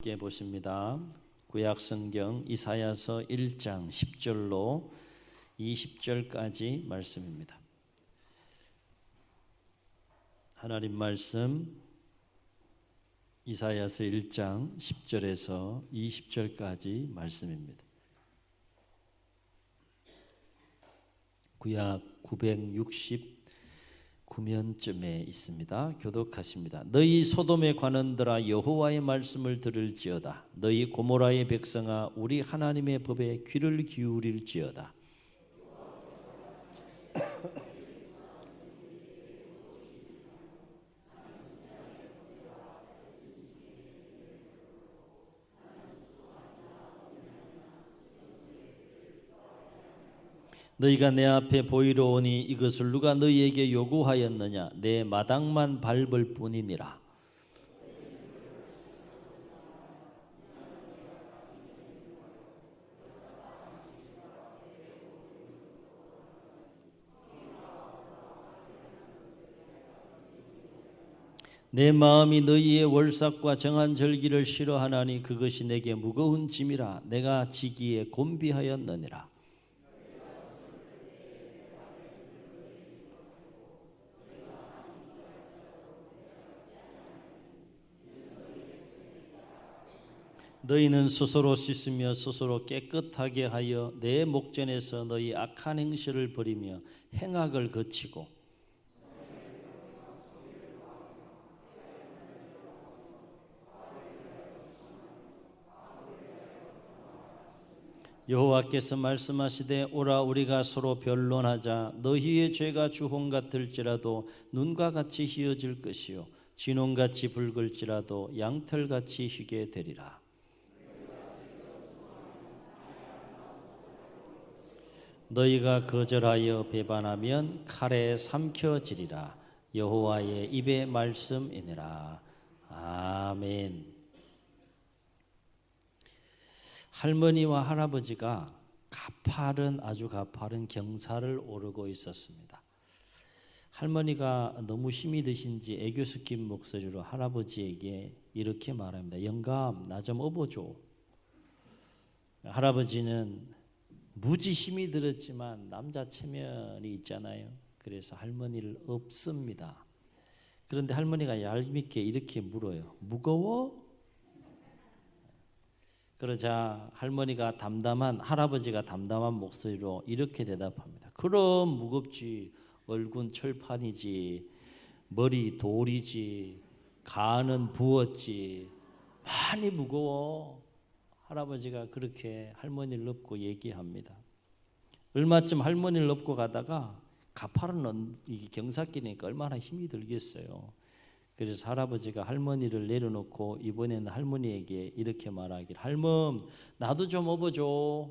함께 보십니다. 구약 성경 이사야서 1장 10절로 20절까지 말씀입니다. 하나님 말씀 이사야서 1장 10절에서 20절까지 말씀입니다. 구약 969면쯤에 있습니다. 교독하십니다. 너희 소돔의 관원들아 여호와의 말씀을 들을지어다. 너희 고모라의 백성아 우리 하나님의 법에 귀를 기울일지어다. 너희가 내 앞에 보이러 오니 이것을 누가 너희에게 요구하였느냐? 내 마당만 밟을 뿐이니라. 내 마음이 너희의 월삭과 정한 절기를 싫어하나니 그것이 내게 무거운 짐이라. 내가 지기에 곤비하였느니라. 너희는 스스로 씻으며 스스로 깨끗하게 하여 내 목전에서 너희 악한 행실을 버리며 행악을 거치고 여호와께서 말씀하시되 오라 우리가 서로 변론하자. 너희의 죄가 주홍 같을지라도 눈과 같이 희어질 것이요 진홍같이 붉을지라도 양털같이 희게 되리라. 너희가 거절하여 배반하면 칼에 삼켜지리라. 여호와의 입의 말씀이니라. 아멘. 할머니와 할아버지가 아주 가파른 경사를 오르고 있었습니다. 할머니가 너무 힘이 드신지 애교 섞인 목소리로 할아버지에게 이렇게 말합니다. 영감, 나 좀 업어줘. 할아버지는 무지 힘이 들었지만 남자 체면이 있잖아요. 그래서 할머니를 업습니다. 그런데 할머니가 얄밉게 이렇게 물어요. 무거워? 그러자 할아버지가 담담한 목소리로 이렇게 대답합니다. 그럼 무겁지. 얼굴 철판이지. 머리 돌이지. 간은 부었지. 많이 무거워. 할아버지가 그렇게 할머니를 업고 얘기합니다. 얼마쯤 할머니를 업고 가다가 가파른 경사길이니까 얼마나 힘이 들겠어요. 그래서 할아버지가 할머니를 내려놓고 이번에는 할머니에게 이렇게 말하길. 할멈, 나도 좀 업어줘.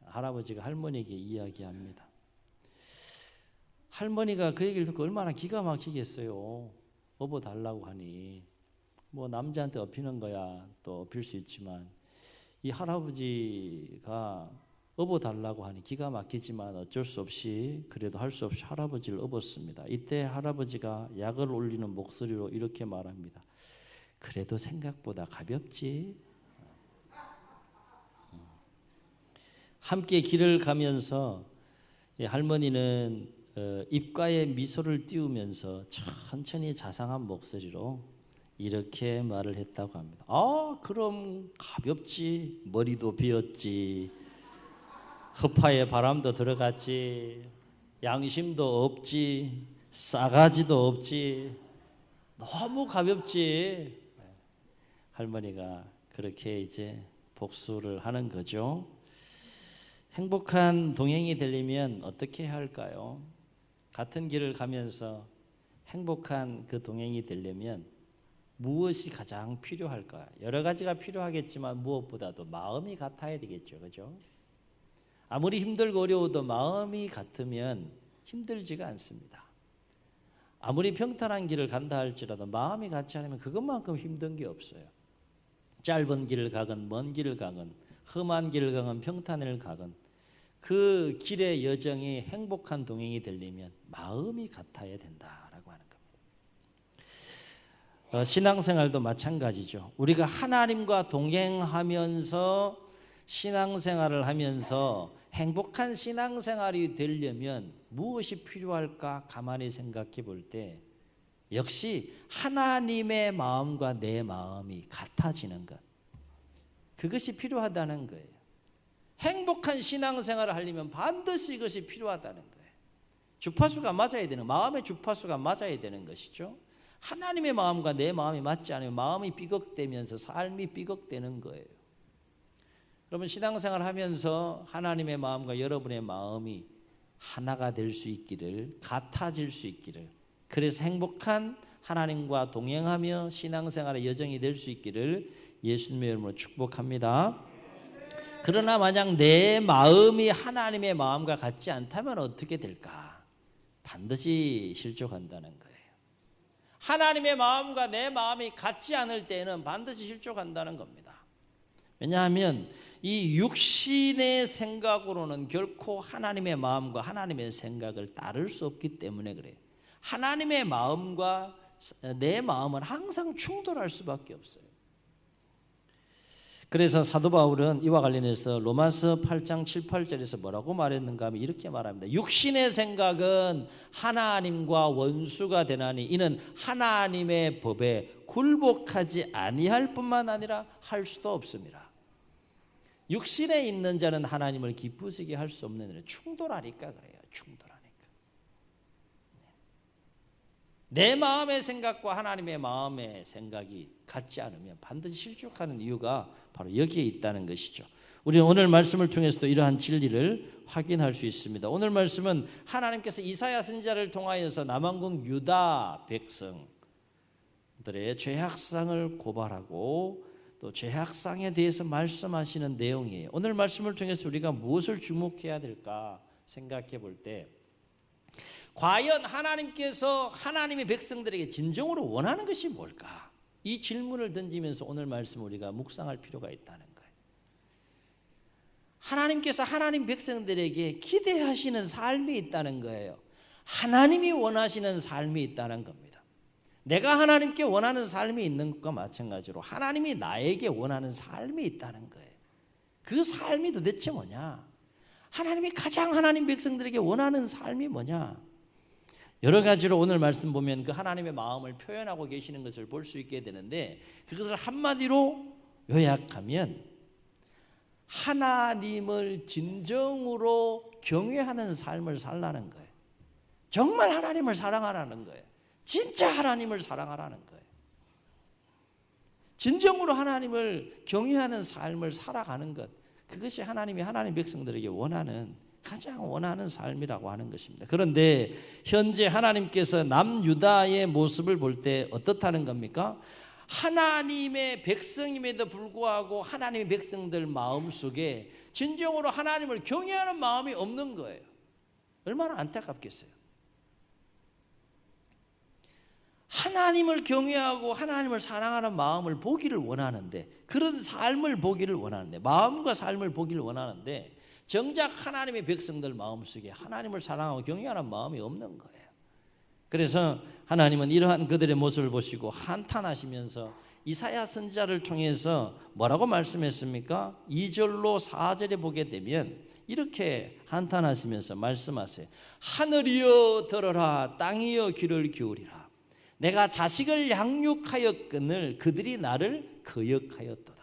할아버지가 할머니에게 이야기합니다. 할머니가 그 얘기를 듣고 얼마나 기가 막히겠어요. 업어달라고 하니. 남자한테 업히는 거야 또 업힐 수 있지만 이 할아버지가 업어달라고 하니 기가 막히지만 어쩔 수 없이 그래도 할 수 없이 할아버지를 업었습니다. 이때 할아버지가 약을 올리는 목소리로 이렇게 말합니다. 그래도 생각보다 가볍지. 함께 길을 가면서 할머니는 입가에 미소를 띄우면서 천천히 자상한 목소리로 이렇게 말을 했다고 합니다. 그럼 가볍지. 머리도 비었지. 허파에 바람도 들어갔지. 양심도 없지. 싸가지도 없지. 너무 가볍지. 할머니가 그렇게 이제 복수를 하는 거죠. 행복한 동행이 되려면 어떻게 해야 할까요? 같은 길을 가면서 행복한 그 동행이 되려면 무엇이 가장 필요할까? 여러 가지가 필요하겠지만 무엇보다도 마음이 같아야 되겠죠. 그죠? 아무리 힘들고 어려워도 마음이 같으면 힘들지가 않습니다. 아무리 평탄한 길을 간다 할지라도 마음이 같지 않으면 그것만큼 힘든 게 없어요. 짧은 길을 가건 먼 길을 가건 험한 길을 가건 평탄을 가건 그 길의 여정이 행복한 동행이 되려면 마음이 같아야 된다라고 하는 겁니다. 신앙생활도 마찬가지죠. 우리가 하나님과 동행하면서 신앙생활을 하면서 행복한 신앙생활이 되려면 무엇이 필요할까 가만히 생각해 볼 때 역시 하나님의 마음과 내 마음이 같아지는 것, 그것이 필요하다는 거예요. 행복한 신앙생활을 하려면 반드시 이것이 필요하다는 거예요. 주파수가 맞아야 되는, 마음의 주파수가 맞아야 되는 것이죠. 하나님의 마음과 내 마음이 맞지 않으면 마음이 삐걱대면서 삶이 삐걱대는 거예요. 여러분, 신앙생활 하면서 하나님의 마음과 여러분의 마음이 하나가 될 수 있기를, 같아질 수 있기를, 그래서 행복한 하나님과 동행하며 신앙생활의 여정이 될 수 있기를 예수님의 이름으로 축복합니다. 그러나 만약 내 마음이 하나님의 마음과 같지 않다면 어떻게 될까? 반드시 실족한다는 거예요. 하나님의 마음과 내 마음이 같지 않을 때는 반드시 실족한다는 겁니다. 왜냐하면 이 육신의 생각으로는 결코 하나님의 마음과 하나님의 생각을 따를 수 없기 때문에 그래요. 하나님의 마음과 내 마음은 항상 충돌할 수밖에 없어요. 그래서 사도 바울은 이와 관련해서 로마서 8장 7, 8절에서 뭐라고 말했는가 하면 이렇게 말합니다. 육신의 생각은 하나님과 원수가 되나니 이는 하나님의 법에 굴복하지 아니할 뿐만 아니라 할 수도 없습니다. 육신에 있는 자는 하나님을 기쁘시게 할 수 없는 일은 충돌하니까 그래요. 충돌하니까. 내 마음의 생각과 하나님의 마음의 생각이 같지 않으면 반드시 실족하는 이유가 바로 여기에 있다는 것이죠. 우리는 오늘 말씀을 통해서도 이러한 진리를 확인할 수 있습니다. 오늘 말씀은 하나님께서 이사야 선지자를 통하여서 남왕국 유다 백성들의 죄악상을 고발하고 또 죄악상에 대해서 말씀하시는 내용이에요. 오늘 말씀을 통해서 우리가 무엇을 주목해야 될까 생각해 볼 때 과연 하나님께서 하나님의 백성들에게 진정으로 원하는 것이 뭘까? 이 질문을 던지면서 오늘 말씀 우리가 묵상할 필요가 있다는 거예요. 하나님께서 하나님 백성들에게 기대하시는 삶이 있다는 거예요. 하나님이 원하시는 삶이 있다는 겁니다. 내가 하나님께 원하는 삶이 있는 것과 마찬가지로 하나님이 나에게 원하는 삶이 있다는 거예요. 그 삶이 도대체 뭐냐? 하나님이 가장 하나님 백성들에게 원하는 삶이 뭐냐? 여러 가지로 오늘 말씀 보면 그 하나님의 마음을 표현하고 계시는 것을 볼 수 있게 되는데 그것을 한마디로 요약하면 하나님을 진정으로 경외하는 삶을 살라는 거예요. 정말 하나님을 사랑하라는 거예요. 진짜 하나님을 사랑하라는 거예요. 진정으로 하나님을 경외하는 삶을 살아가는 것, 그것이 하나님이 하나님 백성들에게 가장 원하는 삶이라고 하는 것입니다. 그런데 현재 하나님께서 남유다의 모습을 볼 때 어떻다는 겁니까? 하나님의 백성임에도 불구하고 하나님의 백성들 마음속에 진정으로 하나님을 경외하는 마음이 없는 거예요. 얼마나 안타깝겠어요. 하나님을 경외하고 하나님을 사랑하는 마음을 보기를 원하는데, 그런 삶을 보기를 원하는데, 마음과 삶을 보기를 원하는데 정작 하나님의 백성들 마음속에 하나님을 사랑하고 경외하는 마음이 없는 거예요. 그래서 하나님은 이러한 그들의 모습을 보시고 한탄하시면서 이사야 선지자를 통해서 뭐라고 말씀했습니까? 2절로 4절에 보게 되면 이렇게 한탄하시면서 말씀하세요. 하늘이여 들어라, 땅이여 귀를 기울이라. 내가 자식을 양육하였거늘 그들이 나를 거역하였도다.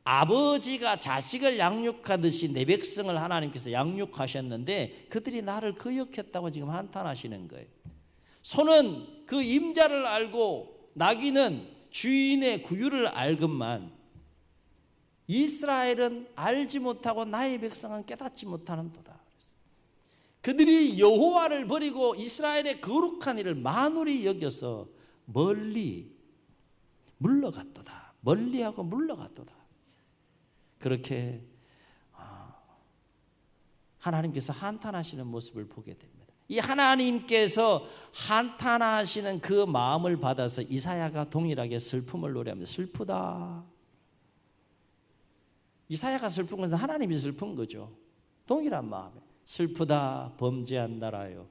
아버지가 자식을 양육하듯이 내 백성을 하나님께서 양육하셨는데 그들이 나를 거역했다고 지금 한탄하시는 거예요. 소는 그 임자를 알고 나귀는 주인의 구유를 알건만 이스라엘은 알지 못하고 나의 백성은 깨닫지 못하는도다. 그들이 여호와를 버리고 이스라엘의 거룩한 일을 만홀히 여겨서 멀리 물러갔도다. 멀리하고 물러갔도다. 그렇게 하나님께서 한탄하시는 모습을 보게 됩니다. 이 하나님께서 한탄하시는 그 마음을 받아서 이사야가 동일하게 슬픔을 노래합니다. 슬프다. 이사야가 슬픈 것은 하나님이 슬픈 거죠. 동일한 마음에 슬프다 범죄한 나라요.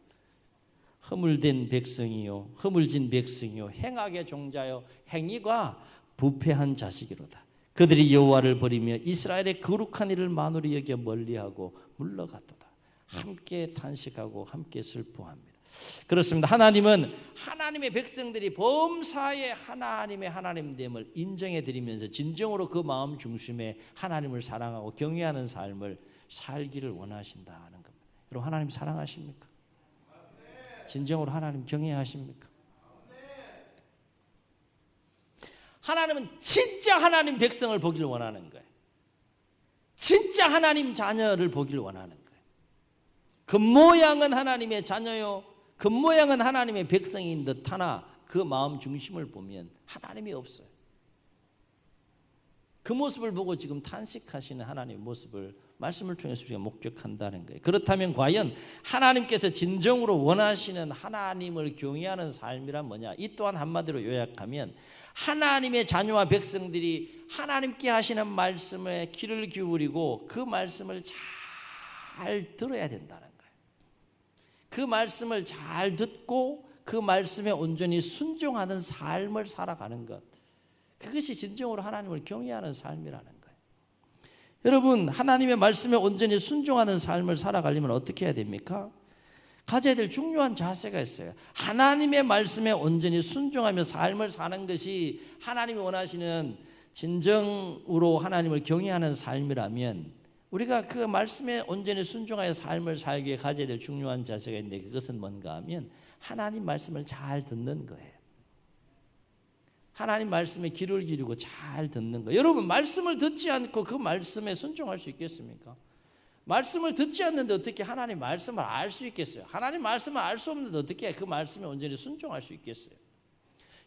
허물된 백성이요 허물진 백성이요 행악의 종자요 행위가 부패한 자식이로다. 그들이 여호와를 버리며 이스라엘의 거룩한 일을 만으로 여겨 멀리하고 물러갔도다. 함께 탄식하고 함께 슬퍼합니다. 그렇습니다. 하나님은 하나님의 백성들이 범사에 하나님의 하나님됨을 인정해 드리면서 진정으로 그 마음 중심에 하나님을 사랑하고 경외하는 삶을 살기를 원하신다는 겁니다. 여러분 하나님 사랑하십니까? 진정으로 하나님 경외하십니까? 하나님은 진짜 하나님 백성을 보기를 원하는 거예요. 진짜 하나님 자녀를 보기를 원하는 거예요. 겉모양은 하나님의 자녀요 겉모양은 하나님의 백성인 듯 하나 그 마음 중심을 보면 하나님이 없어요. 그 모습을 보고 지금 탄식하시는 하나님의 모습을 말씀을 통해서 우리가 목격한다는 거예요. 그렇다면 과연 하나님께서 진정으로 원하시는 하나님을 경외하는 삶이란 뭐냐? 이 또한 한마디로 요약하면 하나님의 자녀와 백성들이 하나님께 하시는 말씀에 귀를 기울이고 그 말씀을 잘 들어야 된다는 거예요. 그 말씀을 잘 듣고 그 말씀에 온전히 순종하는 삶을 살아가는 것, 그것이 진정으로 하나님을 경외하는 삶이라는 거예요. 여러분 하나님의 말씀에 온전히 순종하는 삶을 살아가려면 어떻게 해야 됩니까? 가져야 될 중요한 자세가 있어요. 하나님의 말씀에 온전히 순종하며 삶을 사는 것이 하나님이 원하시는 진정으로 하나님을 경외하는 삶이라면 우리가 그 말씀에 온전히 순종하여 삶을 살기 위해 가져야 될 중요한 자세가 있는데 그것은 뭔가 하면 하나님 말씀을 잘 듣는 거예요. 하나님 말씀에 귀를 기울이고 잘 듣는 거예요. 여러분 말씀을 듣지 않고 그 말씀에 순종할 수 있겠습니까? 말씀을 듣지 않는데 어떻게 하나님 말씀을 알 수 있겠어요? 하나님 말씀을 알 수 없는데 어떻게 그 말씀에 온전히 순종할 수 있겠어요?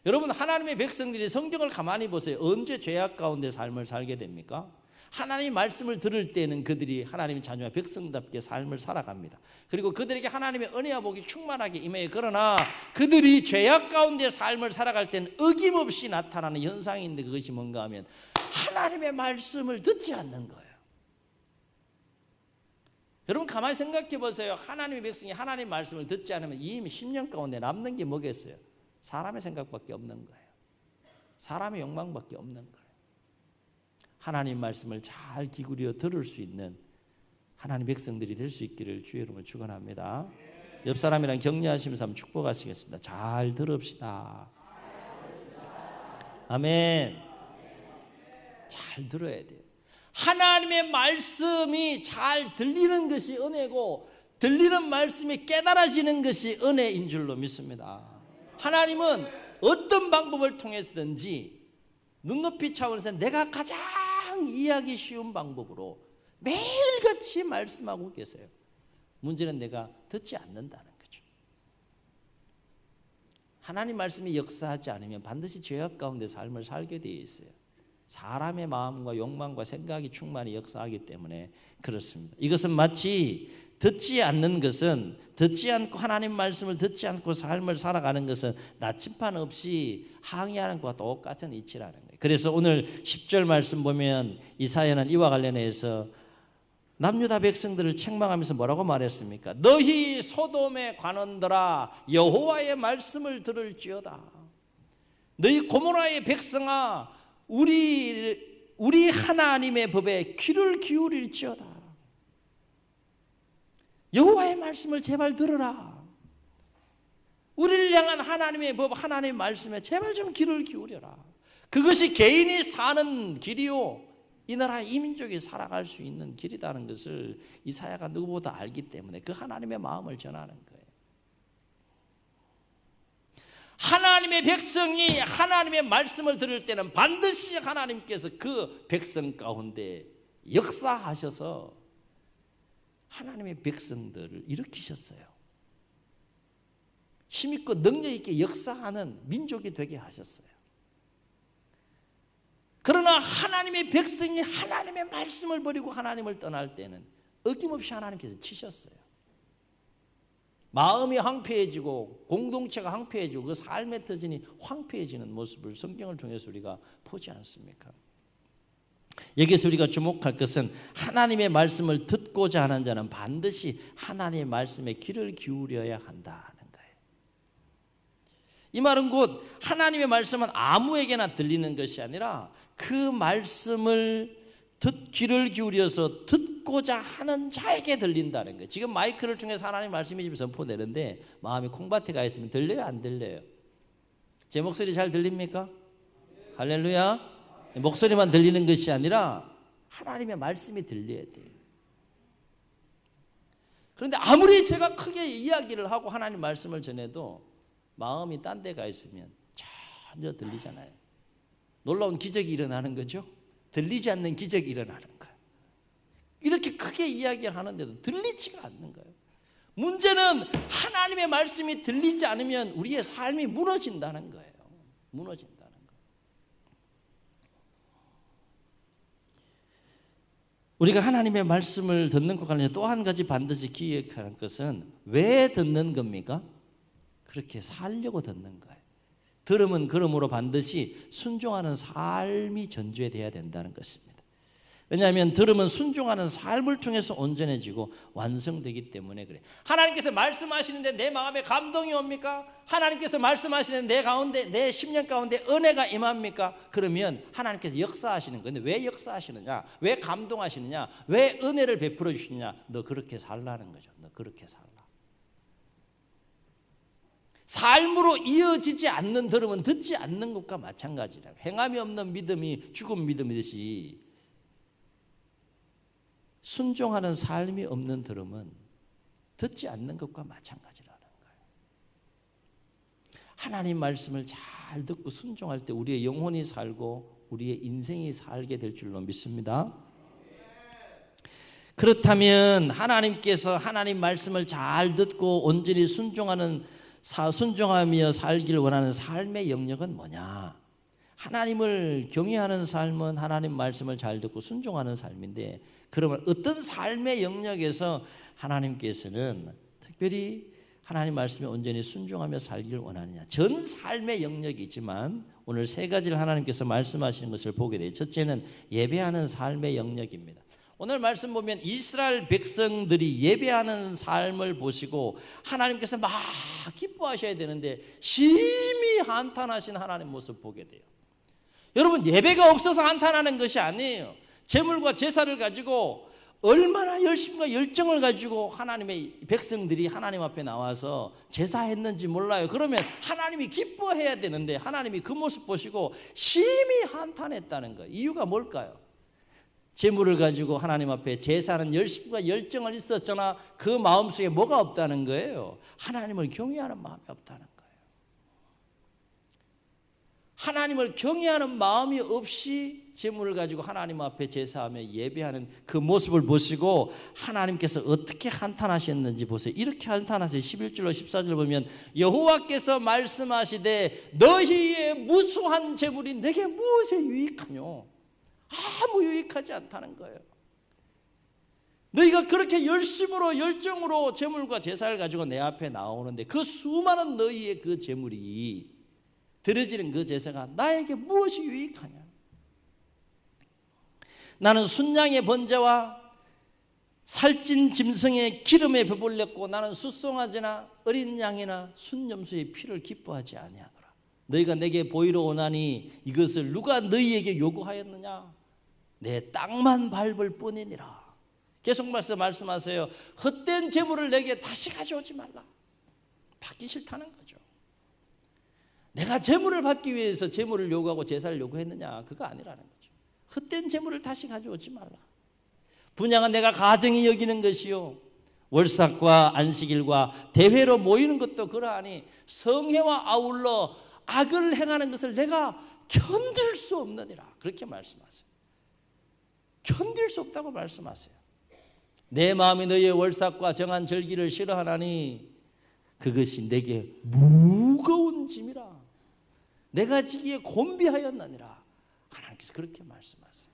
여러분 하나님의 백성들이 성경을 가만히 보세요. 언제 죄악 가운데 삶을 살게 됩니까? 하나님 말씀을 들을 때는 그들이 하나님의 자녀와 백성답게 삶을 살아갑니다. 그리고 그들에게 하나님의 은혜와 복이 충만하게 임해요. 그러나 그들이 죄악 가운데 삶을 살아갈 때는 어김없이 나타나는 현상이 있는데 그것이 뭔가 하면 하나님의 말씀을 듣지 않는 거예요. 여러분 가만히 생각해 보세요. 하나님의 백성이 하나님 말씀을 듣지 않으면 이미 10년 가운데 남는 게 뭐겠어요? 사람의 생각밖에 없는 거예요. 사람의 욕망밖에 없는 거예요. 하나님 말씀을 잘 기울여 들을 수 있는 하나님 백성들이 될 수 있기를 주의 이름으로 축원합니다. 옆 사람이랑 격려하시면서 한번 축복하시겠습니다. 잘 들읍시다. 아멘. 잘 들어야 돼요. 하나님의 말씀이 잘 들리는 것이 은혜고 들리는 말씀이 깨달아지는 것이 은혜인 줄로 믿습니다. 하나님은 어떤 방법을 통해서든지 눈높이 차원에서 내가 가장 이해하기 쉬운 방법으로 매일같이 말씀하고 계세요. 문제는 내가 듣지 않는다는 거죠. 하나님 말씀이 역사하지 않으면 반드시 죄악 가운데 삶을 살게 되어 있어요. 사람의 마음과 욕망과 생각이 충만히 역사하기 때문에 그렇습니다. 이것은 마치 듣지 않는 것은 듣지 않고 하나님 말씀을 듣지 않고 삶을 살아가는 것은 나침반 없이 항해하는 것과 똑같은 이치라는 거예요. 그래서 오늘 10절 말씀 보면 이사야는 이와 관련해서 남유다 백성들을 책망하면서 뭐라고 말했습니까? 너희 소돔의 관원들아 여호와의 말씀을 들을지어다. 너희 고모라의 백성아 우리 하나님의 법에 귀를 기울일지어다. 여호와의 말씀을 제발 들으라. 우리를 향한 하나님의 법, 하나님의 말씀에 제발 좀 귀를 기울여라. 그것이 개인이 사는 길이요 이 나라 이민족이 살아갈 수 있는 길이라는 것을 이사야가 누구보다 알기 때문에 그 하나님의 마음을 전하는 거예요. 하나님의 백성이 하나님의 말씀을 들을 때는 반드시 하나님께서 그 백성 가운데 역사하셔서 하나님의 백성들을 일으키셨어요. 힘있고 능력 있게 역사하는 민족이 되게 하셨어요. 그러나 하나님의 백성이 하나님의 말씀을 버리고 하나님을 떠날 때는 어김없이 하나님께서 치셨어요. 마음이 황폐해지고 공동체가 황폐해지고 그 삶의 터전이 황폐해지는 모습을 성경을 통해서 우리가 보지 않습니까? 여기서 우리가 주목할 것은 하나님의 말씀을 듣고자 하는 자는 반드시 하나님의 말씀에 귀를 기울여야 한다는 거예요. 이 말은 곧 하나님의 말씀은 아무에게나 들리는 것이 아니라 그 말씀을 귀를 기울여서 듣고자 하는 자에게 들린다는 거예요. 지금 마이크를 통해서 하나님 말씀이 지금 선포되는데 마음이 콩밭에 가 있으면 들려요, 안 들려요? 제 목소리 잘 들립니까? 할렐루야. 목소리만 들리는 것이 아니라 하나님의 말씀이 들려야 돼요. 그런데 아무리 제가 크게 이야기를 하고 하나님 말씀을 전해도 마음이 딴 데 가 있으면 전혀 들리잖아요. 놀라운 기적이 일어나는 거죠. 들리지 않는 기적이 일어나는 거예요. 이렇게 크게 이야기를 하는데도 들리지가 않는 거예요. 문제는 하나님의 말씀이 들리지 않으면 우리의 삶이 무너진다는 거예요. 무너진다는 거예요. 우리가 하나님의 말씀을 듣는 것과 관련해서 또 한 가지 반드시 기억하는 것은 왜 듣는 겁니까? 그렇게 살려고 듣는 거예요. 들음은 그러므로 반드시 순종하는 삶이 전제되어야 된다는 것입니다. 왜냐하면 들음은 순종하는 삶을 통해서 온전해지고 완성되기 때문에 그래요. 하나님께서 말씀하시는데 내 마음에 감동이 옵니까? 하나님께서 말씀하시는데 내 가운데, 내 심령 가운데 은혜가 임합니까? 그러면 하나님께서 역사하시는 건데 왜 역사하시느냐? 왜 감동하시느냐? 왜 은혜를 베풀어 주시느냐? 너 그렇게 살라는 거죠. 너 그렇게 살라. 삶으로 이어지지 않는 들음은 듣지 않는 것과 마찬가지라. 행함이 없는 믿음이 죽은 믿음이듯이 순종하는 삶이 없는 들음은 듣지 않는 것과 마찬가지라는 거예요. 하나님 말씀을 잘 듣고 순종할 때 우리의 영혼이 살고 우리의 인생이 살게 될 줄로 믿습니다. 그렇다면 하나님께서 하나님 말씀을 잘 듣고 온전히 순종하며 살길 원하는 삶의 영역은 뭐냐? 하나님을 경외하는 삶은 하나님 말씀을 잘 듣고 순종하는 삶인데, 그러면 어떤 삶의 영역에서 하나님께서는 특별히 하나님 말씀에 온전히 순종하며 살기를 원하느냐? 전 삶의 영역이지만 오늘 세 가지를 하나님께서 말씀하시는 것을 보게 돼요. 첫째는 예배하는 삶의 영역입니다. 오늘 말씀 보면 이스라엘 백성들이 예배하는 삶을 보시고 하나님께서 막 기뻐하셔야 되는데 심히 한탄하신 하나님 모습 보게 돼요. 여러분, 예배가 없어서 한탄하는 것이 아니에요. 제물과 제사를 가지고 얼마나 열심과 열정을 가지고 하나님의 백성들이 하나님 앞에 나와서 제사했는지 몰라요. 그러면 하나님이 기뻐해야 되는데 하나님이 그 모습 보시고 심히 한탄했다는 거예요. 이유가 뭘까요? 제물을 가지고 하나님 앞에 제사하는 열심과 열정을 있었잖아. 그 마음속에 뭐가 없다는 거예요? 하나님을 경외하는 마음이 없다는 거예요. 하나님을 경외하는 마음이 없이 제물을 가지고 하나님 앞에 제사하며 예배하는 그 모습을 보시고 하나님께서 어떻게 한탄하셨는지 보세요. 이렇게 한탄하세요. 11절로 14절 보면 여호와께서 말씀하시되 너희의 무수한 제물이 내게 무엇에 유익하뇨? 아무 유익하지 않다는 거예요. 너희가 그렇게 열심으로 열정으로 제물과 제사를 가지고 내 앞에 나오는데 그 수많은 너희의 그 제물이 드려지는 그 제사가 나에게 무엇이 유익하냐? 나는 순양의 번제와 살찐 짐승의 기름에 배불렸고 나는 숫송아지나 어린 양이나 순염소의 피를 기뻐하지 아니하노라. 너희가 내게 보이러 오나니 이것을 누가 너희에게 요구하였느냐? 내 땅만 밟을 뿐이니라. 계속 말씀하세요. 헛된 제물을 내게 다시 가져오지 말라. 받기 싫다는 거죠. 내가 제물을 받기 위해서 제물을 요구하고 제사를 요구했느냐? 그거 아니라는 거죠. 헛된 제물을 다시 가져오지 말라. 분향은 내가 가정이 여기는 것이요 월삭과 안식일과 대회로 모이는 것도 그러하니 성회와 아울러 악을 행하는 것을 내가 견딜 수 없느니라. 그렇게 말씀하세요. 견딜 수 없다고 말씀하세요. 내 마음이 너희의 월삭과 정한 절기를 싫어하나니 그것이 내게 무거운 짐이라. 내가 지기에 곤비하였느니라. 하나님께서 그렇게 말씀하세요.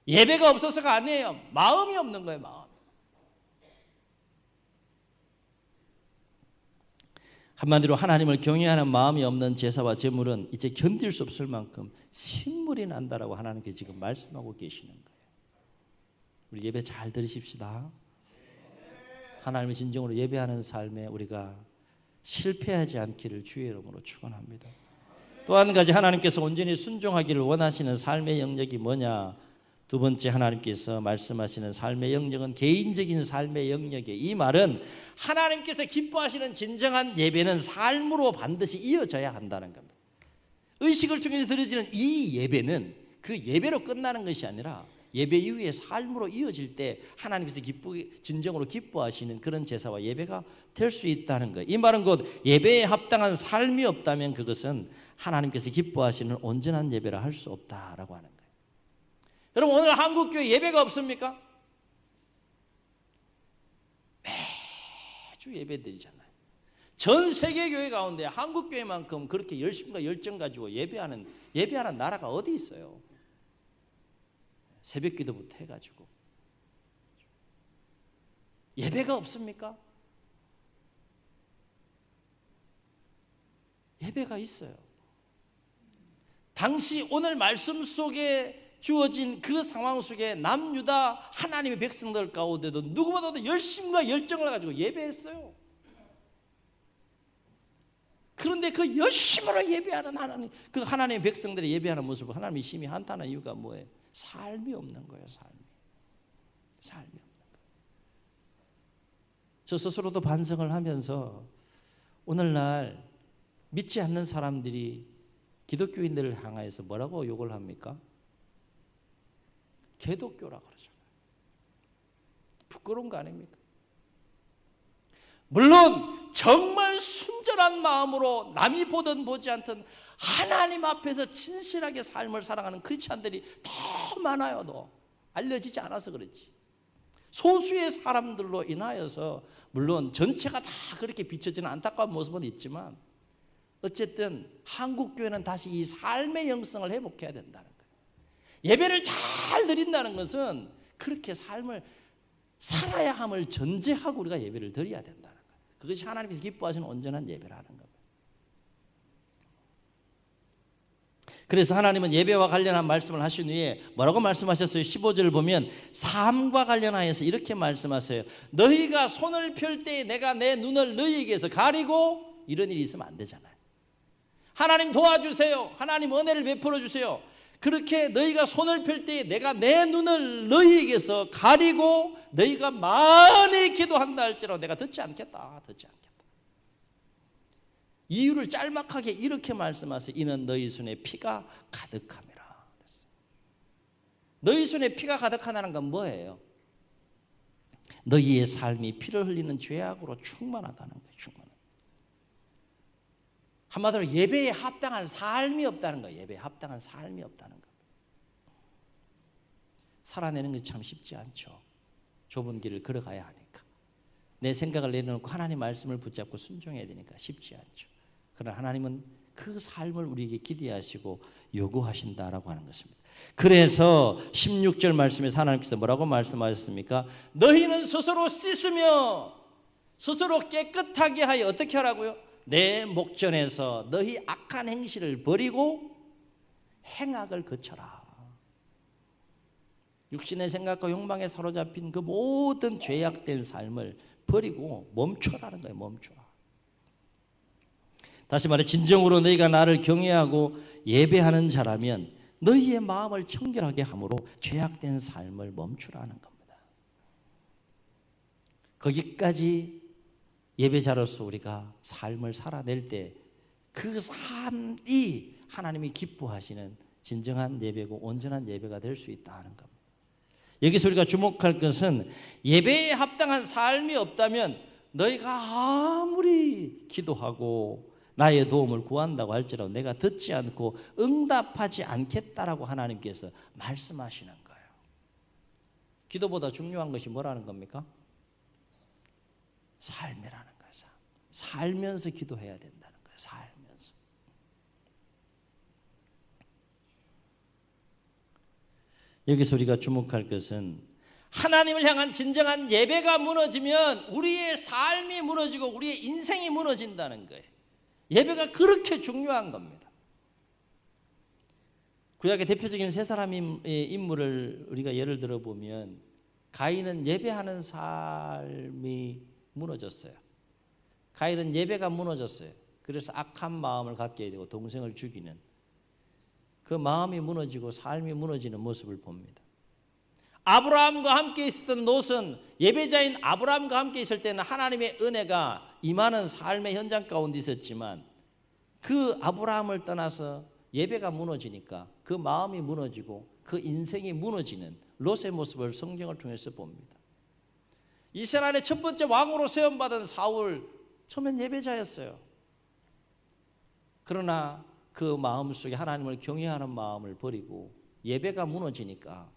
예배가 없어서가 아니에요. 마음이 없는 거예요. 마음. 한마디로 하나님을 경외하는 마음이 없는 제사와 제물은 이제 견딜 수 없을 만큼 신물이 난다라고 하나님께서 지금 말씀하고 계시는 거예요. 우리 예배 잘 들으십시다. 하나님을 진정으로 예배하는 삶에 우리가 실패하지 않기를 주의 이름으로 축원합니다. 또 한 가지 하나님께서 온전히 순종하기를 원하시는 삶의 영역이 뭐냐? 두 번째 하나님께서 말씀하시는 삶의 영역은 개인적인 삶의 영역이에요. 이 말은 하나님께서 기뻐하시는 진정한 예배는 삶으로 반드시 이어져야 한다는 겁니다. 의식을 통해서 드려지는 이 예배는 그 예배로 끝나는 것이 아니라 예배 이후에 삶으로 이어질 때 하나님께서 진정으로 기뻐하시는 그런 제사와 예배가 될 수 있다는 거예요. 이 말은 곧 예배에 합당한 삶이 없다면 그것은 하나님께서 기뻐하시는 온전한 예배라 할 수 없다라고 하는 거예요. 여러분, 오늘 한국교회 예배가 없습니까? 매주 예배 드리잖아요. 전 세계 교회 가운데 한국교회만큼 그렇게 열심과 열정 가지고 예배하는 나라가 어디 있어요? 새벽 기도부터 해가지고 예배가 없습니까? 예배가 있어요. 당시 오늘 말씀 속에 주어진 그 상황 속에 남유다 하나님의 백성들 가운데도 누구보다도 열심과 열정을 가지고 예배했어요. 그런데 그 열심으로 예배하는 그 하나님의 백성들이 예배하는 모습을 하나님이 심히 한탄하는 이유가 뭐예요? 삶이 없는 거예요. 삶이 없는 거예요. 저 스스로도 반성을 하면서 오늘날 믿지 않는 사람들이 기독교인들을 향해서 뭐라고 욕을 합니까? 개독교라고 그러잖아요. 부끄러운 거 아닙니까? 물론 정말 순전한 마음으로 남이 보든 보지 않든 하나님 앞에서 진실하게 삶을 살아가는 크리스찬들이 더 많아요. 더 알려지지 않아서 그렇지. 소수의 사람들로 인하여서 물론 전체가 다 그렇게 비춰지는 안타까운 모습은 있지만 어쨌든 한국교회는 다시 이 삶의 영성을 회복해야 된다는 거예요. 예배를 잘 드린다는 것은 그렇게 삶을 살아야 함을 전제하고 우리가 예배를 드려야 된다는 거예요. 그것이 하나님께서 기뻐하시는 온전한 예배라는 겁니다. 그래서 하나님은 예배와 관련한 말씀을 하신 후에 뭐라고 말씀하셨어요? 15절을 보면 삶과 관련하여서 이렇게 말씀하세요. 너희가 손을 펼 때에 내가 내 눈을 너희에게서 가리고, 이런 일이 있으면 안 되잖아요. 하나님 도와주세요. 하나님 은혜를 베풀어 주세요. 그렇게 너희가 손을 펼 때에 내가 내 눈을 너희에게서 가리고 너희가 많이 기도한다 할지라도 내가 듣지 않겠다. 이유를 짤막하게 이렇게 말씀하세요. 이는 너희 손에 피가 가득함이라. 너희 손에 피가 가득하다는 건 뭐예요? 너희의 삶이 피를 흘리는 죄악으로 충만하다는 거예요. 한마디로 예배에 합당한 삶이 없다는 거예요. 예배에 합당한 삶이 없다는 거예요. 살아내는 것이 참 쉽지 않죠. 좁은 길을 걸어가야 하니까. 내 생각을 내려놓고 하나님 말씀을 붙잡고 순종해야 되니까 쉽지 않죠. 그러나 하나님은 그 삶을 우리에게 기대하시고 요구하신다라고 하는 것입니다. 그래서 16절 말씀에서 하나님께서 뭐라고 말씀하셨습니까? 너희는 스스로 씻으며 스스로 깨끗하게 하여 어떻게 하라고요? 내 목전에서 너희 악한 행실을 버리고 행악을 거쳐라. 육신의 생각과 욕망에 사로잡힌 그 모든 죄악된 삶을 버리고 멈춰라는 거예요. 멈춰라. 다시 말해 진정으로 너희가 나를 경외하고 예배하는 자라면 너희의 마음을 청결하게 함으로 죄악된 삶을 멈추라는 겁니다. 거기까지 예배자로서 우리가 삶을 살아낼 때 그 삶이 하나님이 기뻐하시는 진정한 예배고 온전한 예배가 될 수 있다는 겁니다. 여기서 우리가 주목할 것은 예배에 합당한 삶이 없다면 너희가 아무리 기도하고 나의 도움을 구한다고 할지라도 내가 듣지 않고 응답하지 않겠다라고 하나님께서 말씀하시는 거예요. 기도보다 중요한 것이 뭐라는 겁니까? 삶이라는 거예요. 살면서 기도해야 된다는 거예요. 살면서. 여기서 우리가 주목할 것은 하나님을 향한 진정한 예배가 무너지면 우리의 삶이 무너지고 우리의 인생이 무너진다는 거예요. 예배가 그렇게 중요한 겁니다. 구약의 대표적인 세 사람의 인물을 우리가 예를 들어보면 가인은 예배하는 삶이 무너졌어요. 가인은 예배가 무너졌어요. 그래서 악한 마음을 갖게 되고 동생을 죽이는 그 마음이 무너지고 삶이 무너지는 모습을 봅니다. 아브라함과 함께 있었던 롯은 예배자인 아브라함과 함께 있을 때는 하나님의 은혜가 임하는 삶의 현장 가운데 있었지만 그 아브라함을 떠나서 예배가 무너지니까 그 마음이 무너지고 그 인생이 무너지는 롯의 모습을 성경을 통해서 봅니다. 이스라엘의 첫 번째 왕으로 세움받은 사울, 처음엔 예배자였어요. 그러나 그 마음속에 하나님을 경외하는 마음을 버리고 예배가 무너지니까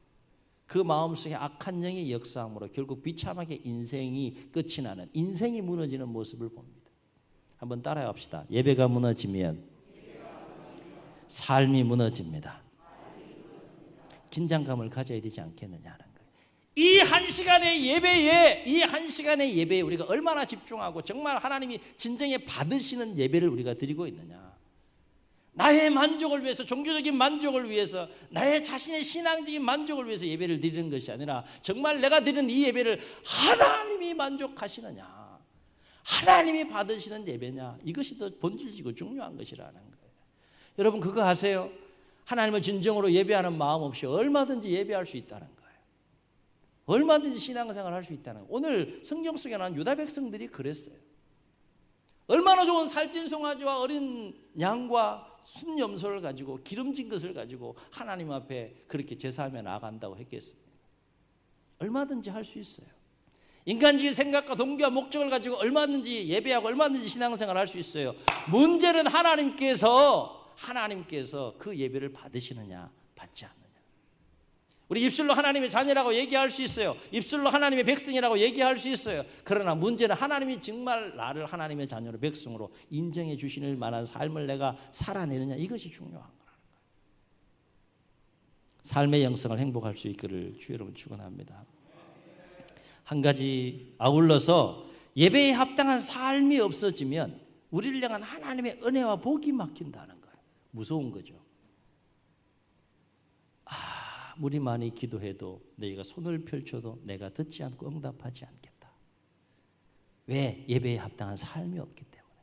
그 마음속에 악한 영의 역사함으로 결국 비참하게 인생이 끝이 나는, 인생이 무너지는 모습을 봅니다. 한번 따라해 봅시다. 예배가 무너지면 삶이 무너집니다. 긴장감을 가져야 되지 않겠느냐 하는 거예요. 이 한 시간의 예배에 우리가 얼마나 집중하고 정말 하나님이 진정에 받으시는 예배를 우리가 드리고 있느냐. 나의 만족을 위해서, 종교적인 만족을 위해서, 나의 자신의 신앙적인 만족을 위해서 예배를 드리는 것이 아니라 정말 내가 드리는 이 예배를 하나님이 만족하시느냐, 하나님이 받으시는 예배냐, 이것이 더 본질이고 중요한 것이라는 거예요. 여러분 그거 아세요? 하나님을 진정으로 예배하는 마음 없이 얼마든지 예배할 수 있다는 거예요. 얼마든지 신앙생활을 할 수 있다는 거예요. 오늘 성경 속에 나온 유다 백성들이 그랬어요. 얼마나 좋은 살찐 송아지와 어린 양과 순염소를 가지고 기름진 것을 가지고 하나님 앞에 그렇게 제사하며 나아간다고 했겠습니까? 얼마든지 할 수 있어요. 인간적인 생각과 동기와 목적을 가지고 얼마든지 예배하고 얼마든지 신앙생활을 할 수 있어요. 문제는 하나님께서 그 예배를 받으시느냐 받지 않느냐. 우리 입술로 하나님의 자녀라고 얘기할 수 있어요. 입술로 하나님의 백성이라고 얘기할 수 있어요. 그러나 문제는 하나님이 정말 나를 하나님의 자녀로 백성으로 인정해 주실 만한 삶을 내가 살아내느냐, 이것이 중요한 거라는 거예요. 삶의 영성을 행복할 수 있기를 주 여러분 축원합니다. 한 가지 아울러서 예배에 합당한 삶이 없어지면 우리를 향한 하나님의 은혜와 복이 막힌다는 거예요. 무서운 거죠. 아무리 많이 기도해도 너희가 손을 펼쳐도 내가 듣지 않고 응답하지 않겠다. 왜? 예배에 합당한 삶이 없기 때문에.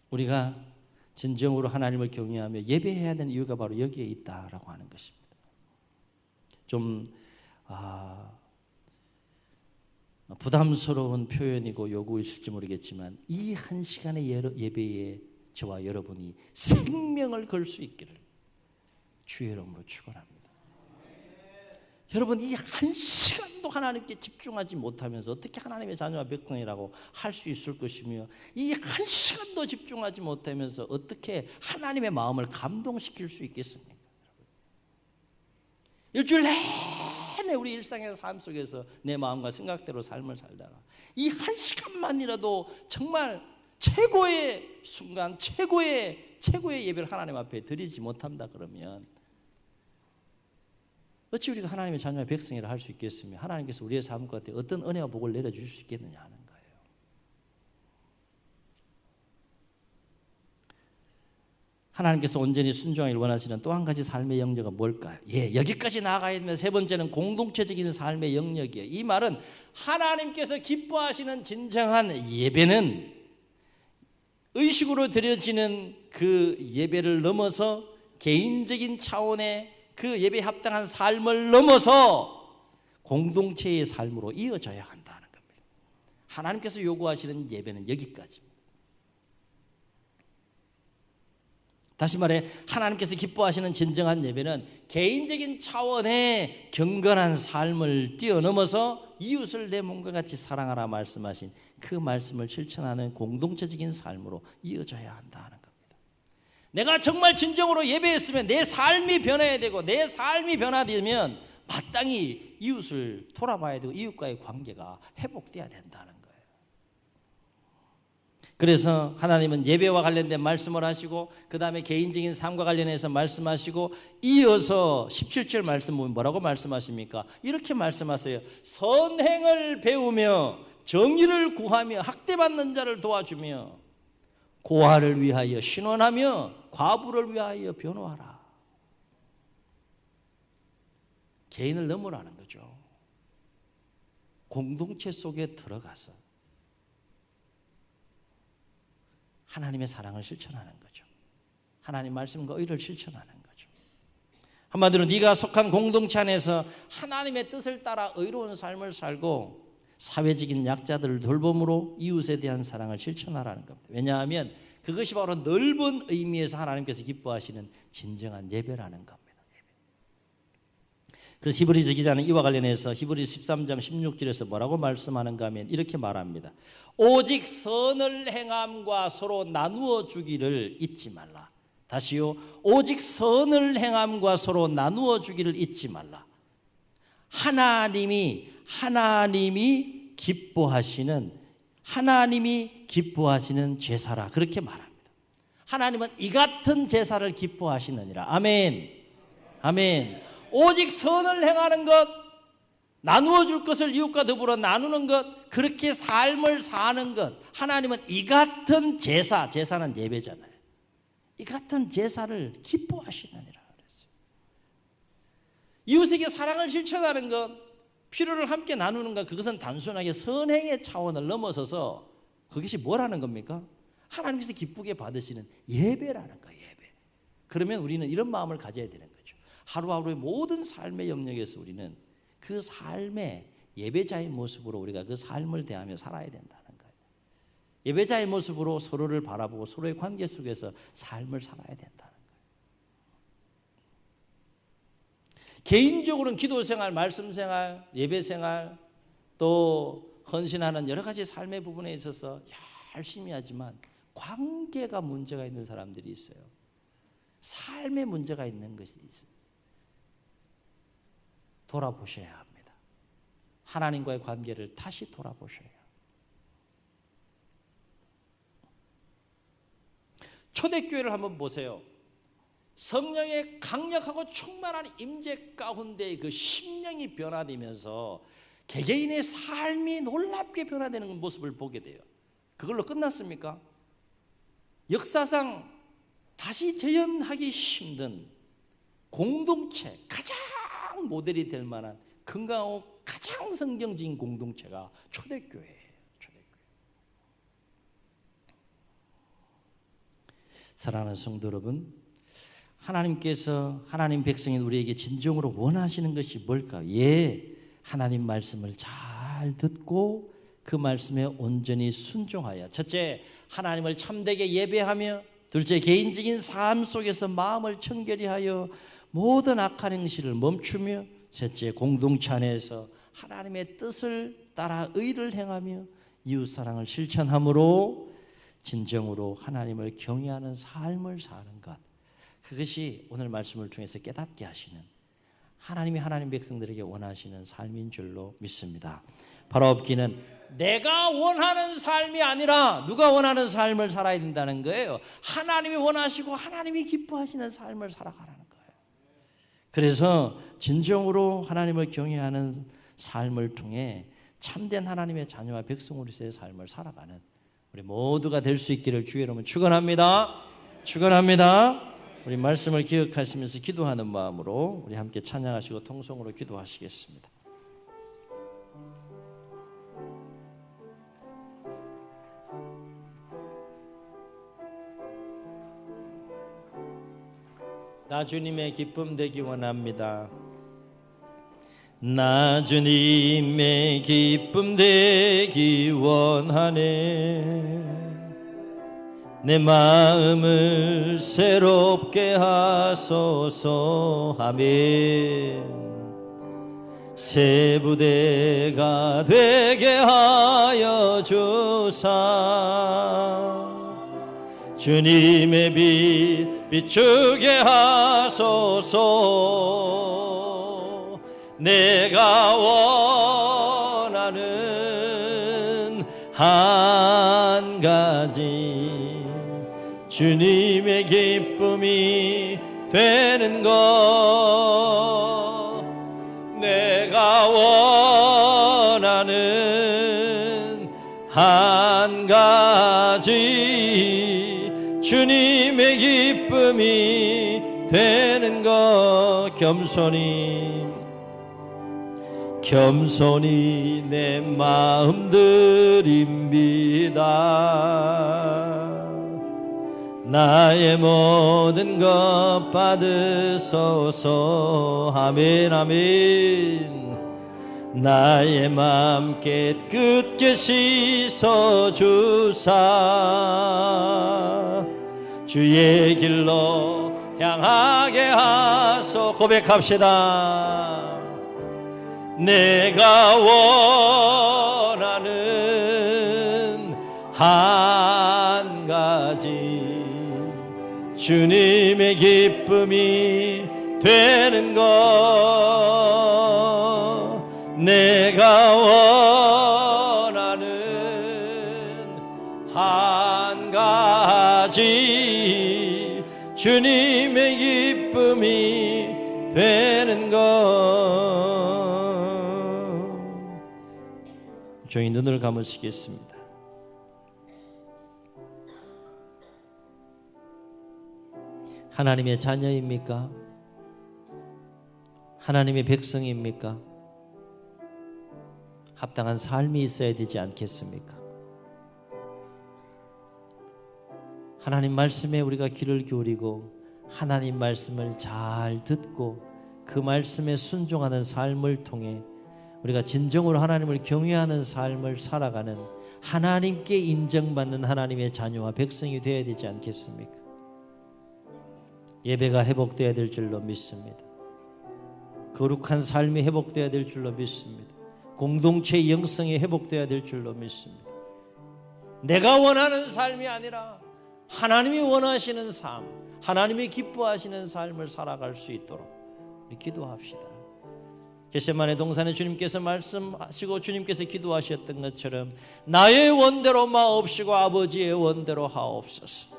우리가 진정으로 하나님을 경외하며 예배해야 되는 이유가 바로 여기에 있다라고 하는 것입니다. 좀 부담스러운 표현이고 요구이실지 모르겠지만 이 한 시간의 예배에 저와 여러분이 생명을 걸 수 있기를 주의 이름으로 축원합니다. 여러분 이 한 시간도 하나님께 집중하지 못하면서 어떻게 하나님의 자녀와 백성이라고 할 수 있을 것이며 이 한 시간도 집중하지 못하면서 어떻게 하나님의 마음을 감동시킬 수 있겠습니까? 일주일 내내 우리 일상의 삶 속에서 내 마음과 생각대로 삶을 살다가 이 한 시간만이라도 정말 최고의 순간, 최고의 예배를 하나님 앞에 드리지 못한다 그러면 어찌 우리가 하나님의 자녀와 백성이라 할 수 있겠으며 하나님께서 우리의 삶 가운데 어떤 은혜와 복을 내려주실 수 있겠느냐 하는 거예요. 하나님께서 온전히 순종하기를 원하시는 또 한 가지 삶의 영역은 뭘까요? 여기까지 나아가야 되면 세 번째는 공동체적인 삶의 영역이에요. 이 말은 하나님께서 기뻐하시는 진정한 예배는 의식으로 드려지는 그 예배를 넘어서 개인적인 차원의 그 예배에 합당한 삶을 넘어서 공동체의 삶으로 이어져야 한다는 겁니다. 하나님께서 요구하시는 예배는 여기까지입니다. 다시 말해 하나님께서 기뻐하시는 진정한 예배는 개인적인 차원의 경건한 삶을 뛰어넘어서 이웃을 내 몸과 같이 사랑하라 말씀하신 그 말씀을 실천하는 공동체적인 삶으로 이어져야 한다는 겁니다. 내가 정말 진정으로 예배했으면 내 삶이 변해야 되고 내 삶이 변화되면 마땅히 이웃을 돌아봐야 되고 이웃과의 관계가 회복돼야 된다는 거예요. 그래서 하나님은 예배와 관련된 말씀을 하시고 그 다음에 개인적인 삶과 관련해서 말씀하시고 이어서 17절 말씀 보면 뭐라고 말씀하십니까? 이렇게 말씀하세요. 선행을 배우며 정의를 구하며 학대받는 자를 도와주며 고아를 위하여 신원하며 과부를 위하여 변호하라. 개인을 넘어라는 거죠. 공동체 속에 들어가서 하나님의 사랑을 실천하는 거죠. 하나님 말씀과 의를 실천하는 거죠. 한마디로 네가 속한 공동체 안에서 하나님의 뜻을 따라 의로운 삶을 살고 사회적인 약자들을 돌봄으로 이웃에 대한 사랑을 실천하라는 겁니다. 왜냐하면 그것이 바로 넓은 의미에서 하나님께서 기뻐하시는 진정한 예배라는 겁니다. 그래서 히브리서 기자는 이와 관련해서 히브리서 13장 16절에서 뭐라고 말씀하는가 하면 이렇게 말합니다. 오직 선을 행함과 서로 나누어 주기를 잊지 말라. 다시요. 오직 선을 행함과 서로 나누어 주기를 잊지 말라. 하나님이 기뻐하시는 제사라 그렇게 말합니다. 하나님은 이 같은 제사를 기뻐하시느니라. 아멘. 아멘. 오직 선을 행하는 것, 나누어 줄 것을 이웃과 더불어 나누는 것, 그렇게 삶을 사는 것, 하나님은 이 같은 제사는 예배잖아요. 이 같은 제사를 기뻐하시느니라 그랬어요. 이웃에게 사랑을 실천하는 것, 필요를 함께 나누는 것, 그것은 단순하게 선행의 차원을 넘어서서 그것이 뭐라는 겁니까? 하나님께서 기쁘게 받으시는 예배라는 거예요. 예배. 그러면 우리는 이런 마음을 가져야 되는 거죠. 하루하루의 모든 삶의 영역에서 우리는 그 삶의 예배자의 모습으로 우리가 그 삶을 대하며 살아야 된다는 거예요. 예배자의 모습으로 서로를 바라보고 서로의 관계 속에서 삶을 살아야 된다는 거예요. 개인적으로는 기도생활, 말씀생활, 예배생활, 또 헌신하는 여러 가지 삶의 부분에 있어서 열심히 하지만 관계가 문제가 있는 사람들이 있어요. 삶에 문제가 있는 것이 있어요. 돌아보셔야 합니다. 하나님과의 관계를 다시 돌아보셔야 해요. 초대교회를 한번 보세요. 성령의 강력하고 충만한 임재 가운데 그 심령이 변화되면서 개개인의 삶이 놀랍게 변화되는 모습을 보게 돼요. 그걸로 끝났습니까? 역사상 다시 재현하기 힘든 공동체, 가장 모델이 될 만한 건강하고 가장 성경적인 공동체가 초대교회예요. 초대교회. 사랑하는 성도 여러분, 하나님께서 하나님 백성인 우리에게 진정으로 원하시는 것이 뭘까요? 하나님 말씀을 잘 듣고 그 말씀에 온전히 순종하여, 첫째, 하나님을 참되게 예배하며, 둘째, 개인적인 삶 속에서 마음을 청결히 하여 모든 악한 행실을 멈추며, 셋째, 공동체 안에서 하나님의 뜻을 따라 의를 행하며 이웃사랑을 실천함으로 진정으로 하나님을 경외하는 삶을 사는 것, 그것이 오늘 말씀을 통해서 깨닫게 하시는 하나님이 하나님 백성들에게 원하시는 삶인 줄로 믿습니다. 바라옵기는 내가 원하는 삶이 아니라 누가 원하는 삶을 살아야 된다는 거예요. 하나님이 원하시고 하나님이 기뻐하시는 삶을 살아가라는 거예요. 그래서 진정으로 하나님을 경외하는 삶을 통해 참된 하나님의 자녀와 백성으로서의 삶을 살아가는 우리 모두가 될 수 있기를 주의 이름으로 축원합니다. 축원합니다. 우리 말씀을 기억하시면서 기도하는 마음으로 우리 함께 찬양하시고 통성으로 기도하시겠습니다. 나 주님의 기쁨 되기 원합니다. 나 주님의 기쁨 되기 원하네. 내 마음을 새롭게 하소서. 아멘. 새 부대가 되게 하여 주사. 주님의 빛 비추게 하소서. 내가 원하는 한 가지, 주님의 기쁨이 되는 것. 내가 원하는 한 가지, 주님의 기쁨이 되는 것. 겸손히 내 마음 드립니다. 나의 모든 것 받으소서. 아멘 아멘. 나의 맘 깨끗게 씻어주사 주의 길로 향하게 하소. 고백합시다. 내가 원하는 한 가지 주님의 기쁨이 되는 것. 내가 원하는 한 가지 주님의 기쁨이 되는 것. 조용히 눈을 감으시겠습니다. 하나님의 자녀입니까? 하나님의 백성입니까? 합당한 삶이 있어야 되지 않겠습니까? 하나님 말씀에 우리가 귀를 기울이고 하나님 말씀을 잘 듣고 그 말씀에 순종하는 삶을 통해 우리가 진정으로 하나님을 경외하는 삶을 살아가는 하나님께 인정받는 하나님의 자녀와 백성이 되어야 되지 않겠습니까? 예배가 회복되어야 될 줄로 믿습니다. 거룩한 삶이 회복되어야 될 줄로 믿습니다. 공동체의 영성이 회복되어야 될 줄로 믿습니다. 내가 원하는 삶이 아니라 하나님이 원하시는 삶, 하나님이 기뻐하시는 삶을 살아갈 수 있도록 우리 기도합시다. 겟세마네 동산에 주님께서 말씀하시고 주님께서 기도하셨던 것처럼 나의 원대로 마옵시고 아버지의 원대로 하옵소서.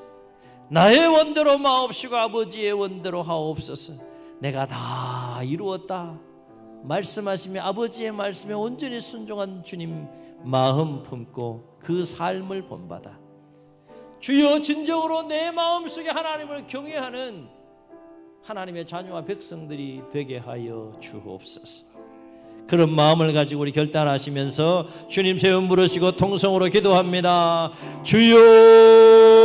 나의 원대로 마옵시고 아버지의 원대로 하옵소서. 내가 다 이루었다 말씀하시며 아버지의 말씀에 온전히 순종한 주님 마음 품고 그 삶을 본받아 주여 진정으로 내 마음속에 하나님을 경외하는 하나님의 자녀와 백성들이 되게 하여 주옵소서. 그런 마음을 가지고 우리 결단하시면서 주님 세 번 부르시고 통성으로 기도합니다. 주여